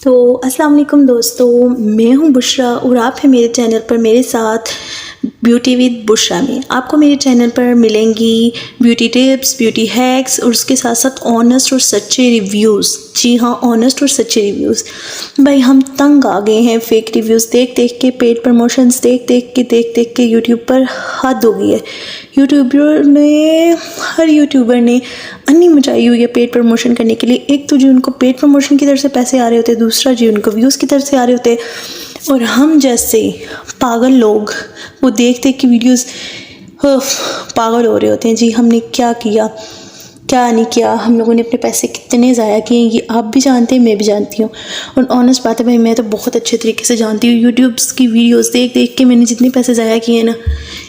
तो अस्सलाम वालेकुम दोस्तों, मैं हूं बुशरा और आप हैं मेरे चैनल पर मेरे साथ ब्यूटी विद बुशरा में। आपको मेरे चैनल पर मिलेंगी ब्यूटी टिप्स, ब्यूटी हैक्स और उसके साथ साथ ऑनेस्ट और सच्चे रिव्यूज़। जी हाँ, ऑनेस्ट और सच्चे रिव्यूज़। भाई हम तंग आ गए हैं फेक रिव्यूज़ देख देख के, पेड प्रमोशंस देख देख के यूट्यूब पर हद हो गई है। हर यूट्यूबर ने अन्नी मचाई हुई है पेड प्रमोशन करने के लिए। एक तो जी उनको पेड प्रमोशन की तरफ से पैसे आ रहे होते हैं, दूसरा जी उनको व्यूज़ की तरफ से आ रहे होते हैं। और हम जैसे पागल लोग वो देख देख के वीडियोस पागल हो रहे होते हैं। जी हमने क्या किया क्या नहीं किया, हम लोगों ने अपने पैसे कितने ज़ाया किए, ये आप भी जानते हैं, मैं भी जानती हूँ। और ऑनेस्ट बात है भाई, मैं तो बहुत अच्छे तरीके से जानती हूँ। यूट्यूब्स की वीडियोस देख देख के मैंने जितने पैसे ज़ाया किए ना,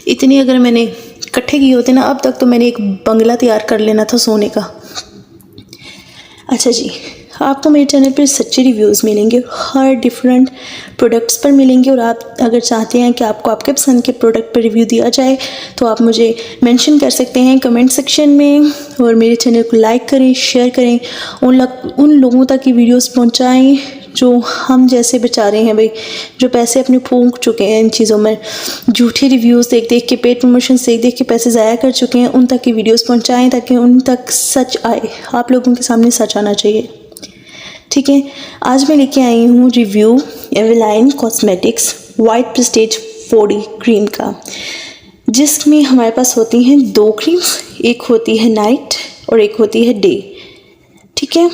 इतने अगर मैंने इकट्ठे किए होते ना, अब तक तो मैंने एक बंगला तैयार कर लेना था सोने का। अच्छा जी, आपको मेरे चैनल पर सच्चे रिव्यूज़ मिलेंगे, हर डिफरेंट प्रोडक्ट्स पर मिलेंगे। और आप अगर चाहते हैं कि आपको आपके पसंद के प्रोडक्ट पर रिव्यू दिया जाए तो आप मुझे मेंशन कर सकते हैं कमेंट सेक्शन में। और मेरे चैनल को लाइक करें, शेयर करें, उन लोगों तक की वीडियोस पहुंचाएं जो हम जैसे बेचारे हैं भाई, जो पैसे अपने फूंक चुके हैं इन चीज़ों में, झूठे रिव्यूज़ देख देख के, पेड प्रमोशन देख देख के पैसे ज़ाया कर चुके हैं, उन तक की वीडियोस पहुंचाएं ताकि उन तक सच आए। आप लोगों के सामने सच आना चाहिए, ठीक है। आज मैं लेके आई हूँ review Eveline cosmetics white prestige 4D cream का, जिसमें हमारे पास होती हैं 2 क्रीम्स, एक होती है नाइट और एक होती है डे, ठीक है।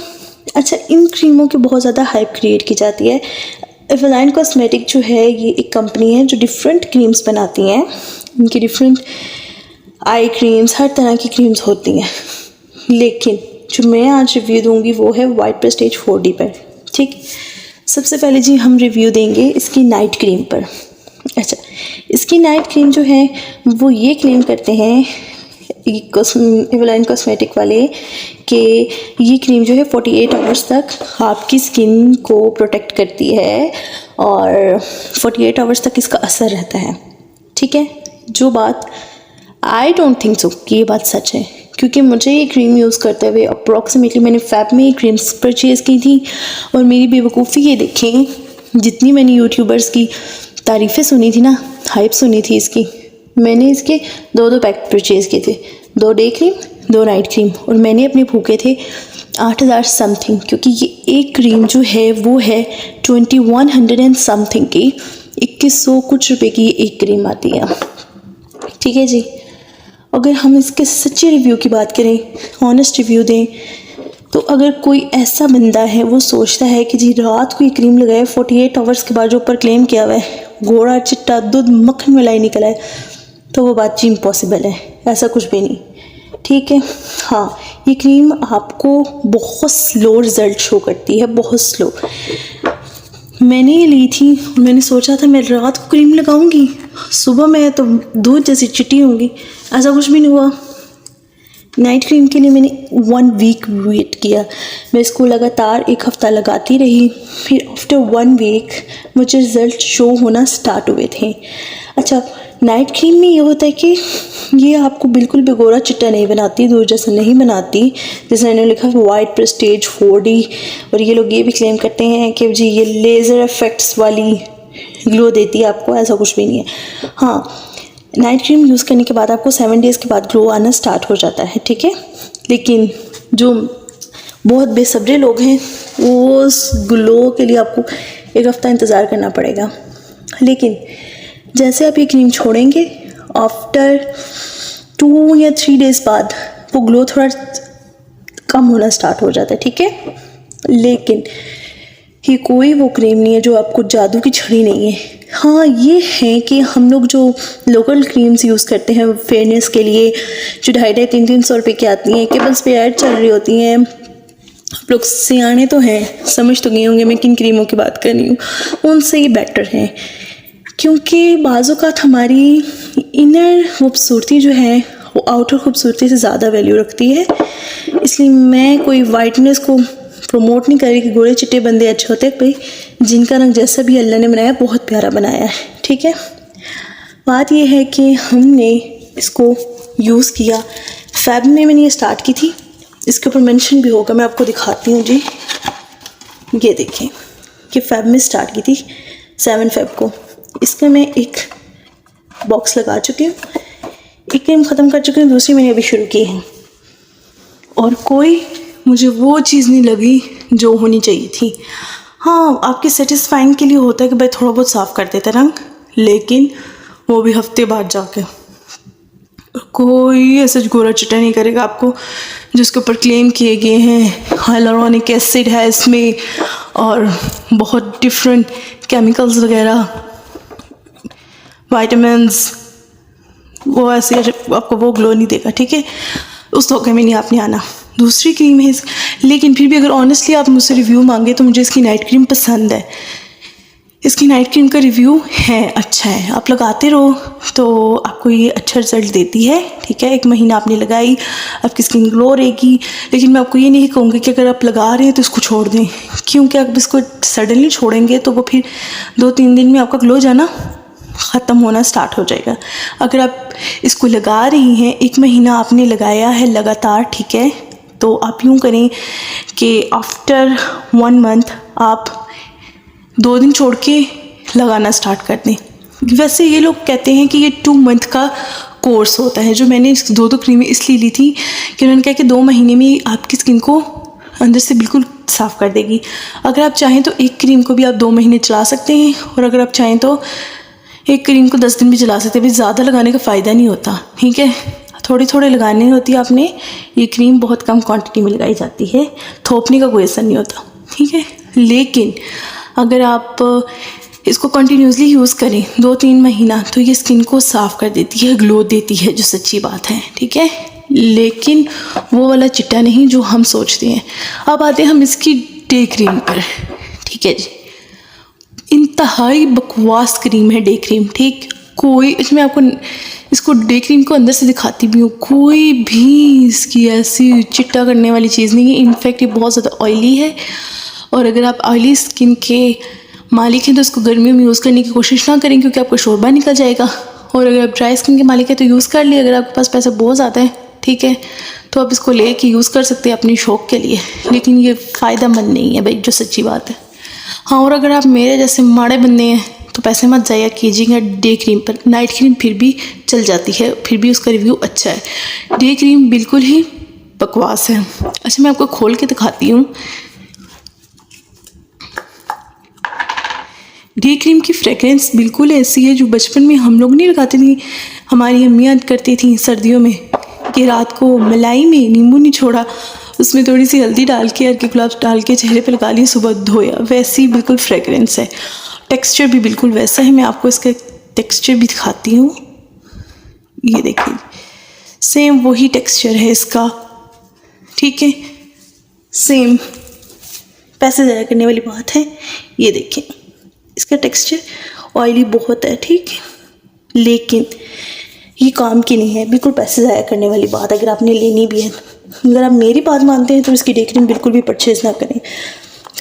अच्छा, इन क्रीमों की बहुत ज़्यादा हाइप क्रिएट की जाती है। एवेलाइन कॉस्मेटिक जो है ये एक कंपनी है जो डिफरेंट क्रीम्स बनाती हैं। इनकी डिफरेंट आई क्रीम्स, हर तरह की क्रीम्स होती हैं, लेकिन जो मैं आज रिव्यू दूंगी वो है वाइट प्रेस्टीज 4D पर, ठीक। सबसे पहले जी हम रिव्यू देंगे इसकी नाइट क्रीम पर। अच्छा, इसकी नाइट क्रीम जो है वो ये क्लेम करते हैं एवेलाइन कॉस्मेटिक वाले कि ये क्रीम जो है 48 आवर्स तक आपकी स्किन को प्रोटेक्ट करती है और 48 आवर्स तक इसका असर रहता है, ठीक है। जो बात आई डोंट थिंक सो कि ये बात सच है, क्योंकि मुझे ये क्रीम यूज़ करते हुए अप्रॉक्सीमेटली मैंने फैब में ये क्रीम्स परचेज़ की थी। और मेरी बेवकूफ़ी ये देखें, जितनी मैंने यूट्यूबर्स की तारीफ़ें सुनी थी ना, हाइप सुनी थी इसकी, मैंने इसके 2 पैकेट परचेज़ किए थे, 2 डे क्रीम 2 नाइट क्रीम, और मैंने अपने फूके थे 8000 समथिंग, क्योंकि ये एक क्रीम जो है वो है 2100 एंड समथिंग की, 2100 कुछ रुपए की एक क्रीम आती है, ठीक है जी। अगर हम इसके सच्चे रिव्यू की बात करें, ऑनेस्ट रिव्यू दें, तो अगर कोई ऐसा बंदा है वो सोचता है कि जी रात को ये क्रीम लगाए 48 आवर्स के बाद जो ऊपर क्लेम किया हुआ है घोड़ा चिट्टा दूध मक्खन मलाई निकला है, तो वो बात जी इम्पॉसिबल है, ऐसा कुछ भी नहीं, ठीक है। हाँ, ये क्रीम आपको बहुत स्लो रिज़ल्ट शो करती है, बहुत स्लो। मैंने ये ली थी और मैंने सोचा था मैं रात को क्रीम लगाऊंगी, सुबह मैं तो दूध जैसी चिट्टी होंगी, ऐसा कुछ भी नहीं हुआ। नाइट क्रीम के लिए मैंने 1 वीक वेट किया, मैं इसको लगातार 1 हफ़्ता लगाती रही, फिर आफ्टर 1 वीक मुझे रिज़ल्ट शो होना स्टार्ट हुए थे। अच्छा, नाइट क्रीम में ये होता है कि ये आपको बिल्कुल भी गोरा चिट्टा नहीं बनाती, दूध जैसा नहीं बनाती, जैसे मैंने लिखा है वाइट प्रेस्टीज 4D। और ये लोग ये भी क्लेम करते हैं कि जी ये लेज़र इफेक्ट्स वाली ग्लो देती है आपको, ऐसा कुछ भी नहीं है। हाँ, नाइट क्रीम यूज़ करने के बाद आपको 7 डेज़ के बाद ग्लो आना स्टार्ट हो जाता है, ठीक है। लेकिन जो बहुत बेसब्रे लोग हैं वो उस ग्लो के लिए आपको 1 हफ़्ता इंतज़ार करना पड़ेगा। लेकिन जैसे आप ये क्रीम छोड़ेंगे, आफ्टर 2 या 3 डेज़ बाद वो ग्लो थोड़ा कम होना स्टार्ट हो जाता है, ठीक है। लेकिन ये कोई वो क्रीम नहीं है जो आपको जादू की छड़ी नहीं है। हाँ, ये है कि हम लोग जो लोकल क्रीम्स यूज़ करते हैं फेयरनेस के लिए, जो 250-300 रुपये की आती हैं, केबल्स पे ऐड चल रही होती हैं, आप लोग सियाने तो हैं, समझ तो गए होंगे मैं किन क्रीमों की बात कर रही हूँ, उनसे ये बेटर है। क्योंकि बाज़ों का हमारी इनर खूबसूरती जो है वो आउटर खूबसूरती से ज़्यादा वैल्यू रखती है। इसलिए मैं कोई वाइटनेस को प्रमोट नहीं कर रही कि गोरे चिट्टे बंदे अच्छे होते हैं, भाई जिनका रंग जैसा भी अल्लाह ने बनाया बहुत प्यारा बनाया है, ठीक है। बात यह है कि हमने इसको यूज़ किया, फैब में मैंने ये स्टार्ट की थी, इसके ऊपर मेंशन भी होगा, मैं आपको दिखाती हूँ जी। ये देखें, कि फ़ेब में स्टार्ट की थी, 7 फ़ेब को। इसका मैं एक बॉक्स लगा चुकी हूँ, एक क्रीम ख़त्म कर चुकी हूँ, दूसरी मैंने अभी शुरू की है और कोई मुझे वो चीज़ नहीं लगी जो होनी चाहिए थी। हाँ, आपके सेटिस्फाइंग के लिए होता है कि भाई थोड़ा बहुत साफ़ कर देते रंग, लेकिन वो भी हफ्ते बाद जाके। कोई ऐसा गोरा चिट्टा नहीं करेगा आपको जिसके ऊपर क्लेम किए गए हैं हाइलुरोनिक एसिड है इसमें और बहुत डिफरेंट केमिकल्स वगैरह, विटामिन्स, वो ऐसे आपको वो ग्लो नहीं देगा, ठीक है। उस धोखे में नहीं आपने आना। दूसरी क्रीम है लेकिन फिर भी अगर ऑनेस्टली आप मुझसे रिव्यू मांगे तो मुझे इसकी नाइट क्रीम पसंद है। इसकी नाइट क्रीम का रिव्यू है अच्छा है, आप लगाते रहो तो आपको ये अच्छा रिजल्ट देती है, ठीक है। 1 महीना आपने लगाई, आपकी स्किन ग्लो रहेगी। लेकिन मैं आपको ये नहीं कहूँगी कि अगर आप लगा रहे हैं तो इसको छोड़ दें, क्योंकि आप इसको सडनली छोड़ेंगे तो वो फिर 2-3 दिन में आपका ग्लो जाना ख़त्म होना स्टार्ट हो जाएगा। अगर आप इसको लगा रही हैं, 1 महीना आपने लगाया है लगातार, ठीक है, तो आप यूँ करें कि आफ्टर 1 मंथ आप 2 दिन छोड़ के लगाना स्टार्ट कर दें। वैसे ये लोग कहते हैं कि ये 2 मंथ का कोर्स होता है। जो मैंने 2 क्रीमें इसलिए ली थी कि उन्होंने कहा कि 2 महीने में आपकी स्किन को अंदर से बिल्कुल साफ़ कर देगी। अगर आप चाहें तो एक क्रीम को भी आप 2 महीने चला सकते हैं और अगर आप चाहें तो एक क्रीम को 10 दिन भी चला सकते हैं। भी ज़्यादा लगाने का फ़ायदा नहीं होता, ठीक है। थोड़ी थोड़ी लगानी होती है आपने। ये क्रीम बहुत कम क्वांटिटी में लगाई जाती है, थोपने का कोई असर नहीं होता, ठीक है। लेकिन अगर आप इसको कंटिन्यूसली यूज़ करें 2-3 महीना तो ये स्किन को साफ़ कर देती है, ग्लो देती है, जो सच्ची बात है, ठीक है। लेकिन वो वाला चिट्टा नहीं जो हम सोचते हैं। अब आते हैं हम इसकी डे क्रीम पर, ठीक है जी। इंतहाई बकवास क्रीम है डे क्रीम, ठीक। कोई इसमें आपको इसको डे क्रीम को अंदर से दिखाती भी हूँ, कोई भी इसकी ऐसी चिट्टा करने वाली चीज़ नहीं है। इनफैक्ट ये बहुत ज़्यादा ऑयली है और अगर आप ऑयली स्किन के मालिक हैं तो इसको गर्मियों में यूज़ करने की कोशिश ना करें क्योंकि आपका शोरबा निकल जाएगा। और अगर आप ड्राई स्किन के मालिक हैं तो यूज़ कर लिए, अगर आपके पास पैसा बहुत ज़्यादा है, ठीक है, तो आप इसको ले के यूज़ कर सकते हैं अपनी शौक़ के लिए। लेकिन ये फ़ायदेमंद नहीं है भाई, जो सच्ची बात है। हाँ, और अगर आप मेरे जैसे माड़े बंदे हैं तो पैसे मत ज़ाया कीजिएगा डे क्रीम पर। नाइट क्रीम फिर भी चल जाती है, फिर भी उसका रिव्यू अच्छा है। डे क्रीम बिल्कुल ही बकवास है। अच्छा, मैं आपको खोल के दिखाती हूँ। डे क्रीम की फ्रेगरेंस बिल्कुल ऐसी है जो बचपन में हम लोग नहीं लगाती थी, हमारी अम्मियाँ करती थी सर्दियों में कि रात को मलाई में नींबू नहीं छोड़ा, उसमें थोड़ी सी हल्दी डाल के अर्के गुलाब डाल के चेहरे पे लगा लिया, सुबह धोया। वैसी बिल्कुल फ्रेगरेंस है, टेक्सचर भी बिल्कुल वैसा है। मैं आपको इसका टेक्सचर भी दिखाती हूँ, ये देखिए, सेम वही टेक्सचर है इसका, ठीक है, सेम। पैसे ज़ाया करने वाली बात है। ये देखिए इसका टेक्सचर ऑयली बहुत है, ठीक है, लेकिन ये काम की नहीं है, बिल्कुल पैसे ज़ाया करने वाली बात। अगर आपने लेनी भी है, अगर आप मेरी बात मानते हैं तो इसकी डे क्रीम बिल्कुल भी परचेज़ ना करें,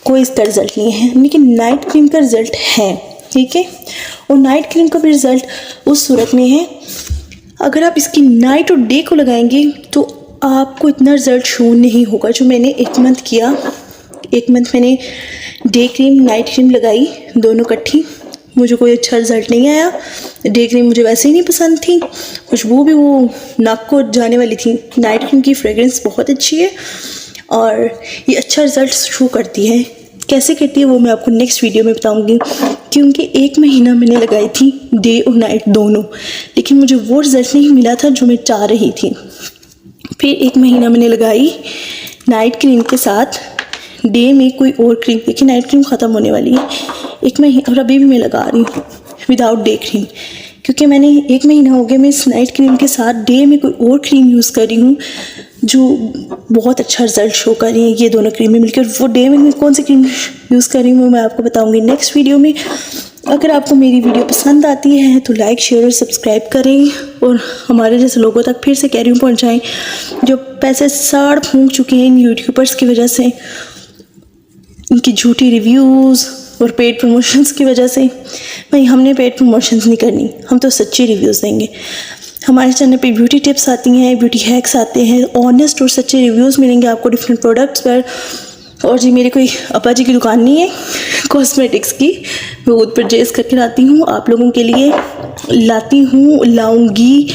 कोई इसका रिज़ल्ट नहीं है। लेकिन नाइट क्रीम का रिज़ल्ट है, ठीक है। और नाइट क्रीम का भी रिज़ल्ट उस सूरत में है, अगर आप इसकी नाइट और डे को लगाएंगे तो आपको इतना रिज़ल्ट शो नहीं होगा जो मैंने 1 मंथ किया। 1 मंथ मैंने डे क्रीम नाइट क्रीम लगाई दोनों इकट्ठी, मुझे कोई अच्छा रिज़ल्ट नहीं आया। डे क्रीम मुझे वैसे ही नहीं पसंद थी, खुशबू भी वो नाक को जाने वाली थी। नाइट क्रीम की फ्रेगरेंस बहुत अच्छी है और ये अच्छा रिज़ल्ट शो करती है। कैसे करती है वो मैं आपको नेक्स्ट वीडियो में बताऊंगी, क्योंकि 1 महीना मैंने लगाई थी डे और नाइट दोनों, लेकिन मुझे वो रिज़ल्ट नहीं मिला था जो मैं चाह रही थी। फिर 1 महीना मैंने लगाई नाइट क्रीम के साथ, डे में कोई और क्रीम, देखिए नाइट क्रीम ख़त्म होने वाली है। 1 महीना और अभी भी मैं लगा रही हूँ विदाउट डे क्रीम, क्योंकि मैंने 1 महीना हो गया मैं इस नाइट क्रीम के साथ डे में कोई और क्रीम यूज़ कर रही हूँ जो बहुत अच्छा रिज़ल्ट शो कर रही है। ये दोनों क्रीमें मिलकर, वो डे में मैं कौन सी क्रीम यूज़ कर रही हूँ मैं आपको बताऊँगी नेक्स्ट वीडियो में। अगर आपको मेरी वीडियो पसंद आती है तो लाइक शेयर और सब्सक्राइब करें और हमारे जैसे लोगों तक फिर से कह रही हूँ पहुँचाएँ जो पैसे साड़ फूंक चुके हैं इन यूट्यूबर्स की वजह से, इनकी झूठी रिव्यूज़ और पेड प्रमोशंस की वजह से। भाई हमने पेड प्रमोशंस नहीं करनी, हम तो सच्चे रिव्यूज़ देंगे। हमारे चैनल पे ब्यूटी टिप्स आती हैं, ब्यूटी हैक्स आते हैं, ऑनेस्ट और सच्चे रिव्यूज़ मिलेंगे आपको डिफरेंट प्रोडक्ट्स पर। और जी मेरी कोई अपा जी की दुकान नहीं है कॉस्मेटिक्स की, मैं खुद परचेज करके लाती हूँ, आप लोगों के लिए लाऊंगी,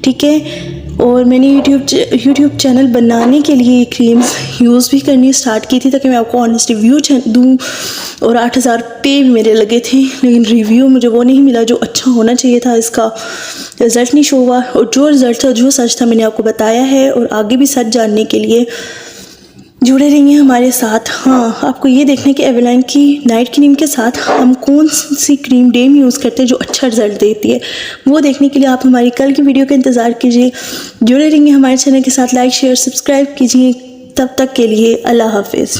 ठीक है। और मैंने यूट्यूब चैनल बनाने के लिए ये क्रीम्स यूज़ भी करनी स्टार्ट की थी ताकि मैं आपको ऑनेस्ट रिव्यू दूँ, और 8000 पे भी मेरे लगे थे, लेकिन रिव्यू मुझे वो नहीं मिला जो अच्छा होना चाहिए था, इसका रिज़ल्ट नहीं शो हुआ। और जो रिज़ल्ट था, जो सच था, मैंने आपको बताया है, और आगे भी सच जानने के लिए जुड़े रहिए हमारे साथ। हाँ, आपको ये देखना है कि एवेलाइन की नाइट क्रीम के साथ हम कौन सी क्रीम डेम यूज़ करते हैं जो अच्छा रिजल्ट देती है, वो देखने के लिए आप हमारी कल की वीडियो का इंतज़ार कीजिए। जुड़े रहिए हमारे चैनल के साथ, लाइक शेयर सब्सक्राइब कीजिए। तब तक के लिए अल्लाह हाफिज़।